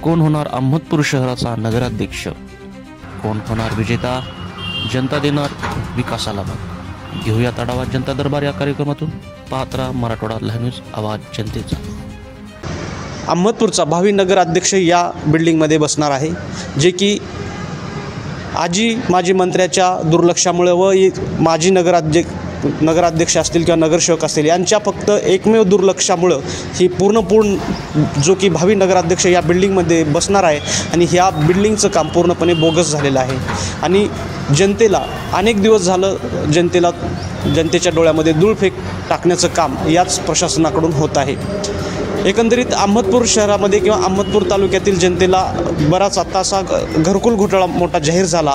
कोण होणार अहमदपूर शहराचा नगराध्यक्ष? कोण होणार विजेता? जनता देणार विकासाला मत. घेऊया आढावा जनता दरबार या कार्यक्रमातून. पाहत राहा मराठवाडा लाईव्ह न्यूज, आवाज जनतेचा. अहमदपूरचा भावी नगराध्यक्ष या बिल्डिंगमध्ये बसणार आहे, जे की माजी मंत्र्याच्या दुर्लक्षामुळे व माजी नगराध्यक्ष असतील किंवा नगरसेवक असतील यांच्या फक्त एकमेव दुर्लक्षामुळं ही पूर्ण जो की भावी नगराध्यक्ष या बिल्डिंगमध्ये बसणार आहे. आणि ह्या बिल्डिंगचं काम पूर्णपणे बोगस झालेलं आहे. आणि जनतेला अनेक दिवस झालं जनतेच्या डोळ्यामध्ये धूळफेक टाकण्याचं काम याच प्रशासनाकडून होत आहे. एकंदरीत अहमदपूर शहरामध्ये किंवा अहमदपूर तालुक्यातील जनतेला बराच आता असा घरकुल घोटाळा मोठा जाहीर झाला,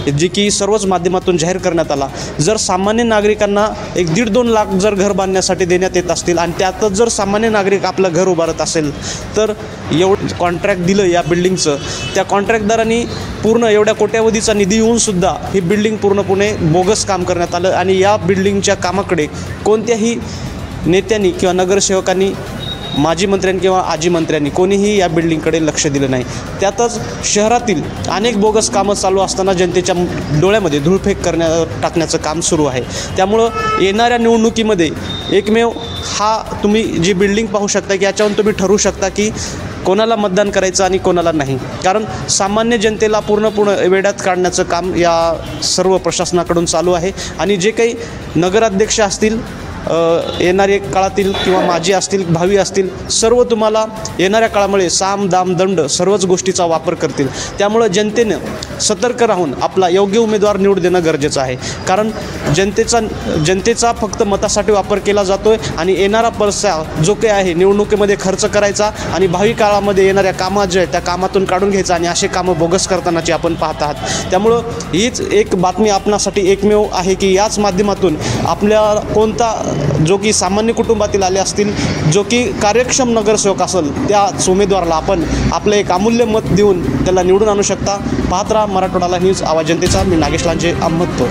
जे की सर्वच माध्यमातून जाहीर करण्यात आला. जर सामान्य नागरिकांना 1-1.5-2 लाख जर घर बांधण्यासाठी देण्यात येत असतील आणि त्यातच जर सामान्य नागरिक आपलं घर उभारत असेल तर एवढं कॉन्ट्रॅक्ट दिलं या बिल्डिंगचं, त्या कॉन्ट्रॅक्टदारांनी पूर्ण एवढ्या कोट्यावधीचा निधी येऊनसुद्धा ही बिल्डिंग पूर्णपणे बोगस काम करण्यात आलं. आणि या बिल्डिंगच्या कामाकडे कोणत्याही नेत्यांनी किंवा नगरसेवकांनी, माजी मंत्र्यांनी किंवा आजी मंत्र्यांनी कोणीही या बिल्डिंगकडे लक्ष दिलं नाही. त्यातच शहरातील अनेक बोगस कामं चालू असताना जनतेच्या डोळ्यामध्ये धूळफेक टाकण्याचं काम सुरू आहे. त्यामुळं येणाऱ्या निवडणुकीमध्ये एकमेव हा तुम्ही जी बिल्डिंग पाहू शकता की याच्यावरून तुम्ही ठरवू शकता की कोणाला मतदान करायचं आणि कोणाला नाही. कारण सामान्य जनतेला पूर्ण वेड्यात काढण्याचं काम या सर्व प्रशासनाकडून चालू आहे. आणि जे काही नगराध्यक्ष असतील, येणाऱ्या काळातील किंवा माजी असतील, भावी असतील, सर्व तुम्हाला येणाऱ्या काळामुळे साम दाम दंड सर्वच गोष्टीचा वापर करतील. त्यामुळं जनतेनं सतर्क राहून आपला योग्य उमेदवार निवड देणं गरजेचं आहे. कारण जनतेचा फक्त मतासाठी वापर केला जातो आहे आणि येणारा पैसा जो काही आहे निवडणुकीमध्ये खर्च करायचा आणि भावी काळामध्ये येणाऱ्या कामात जे आहे त्या कामातून काढून घ्यायचं आणि असे कामं बोगस करतानाची आपण पाहत आहात. त्यामुळं हीच एक बातमी आपणासाठी एकमेव आहे की याच माध्यमातून आपल्या कोणता जो की सामान्य कुटुंबातील आले असतील, जो की कार्यक्षम नगरसेवक असेल, त्याच उमेदवाराला आपण आपलं एक अमूल्य मत देऊन त्याला निवडून आणू शकता. पाहत राहा मराठवाडा न्यूज, आवाज जनतेचा. मी नागेश लांजे, अहमदपूर.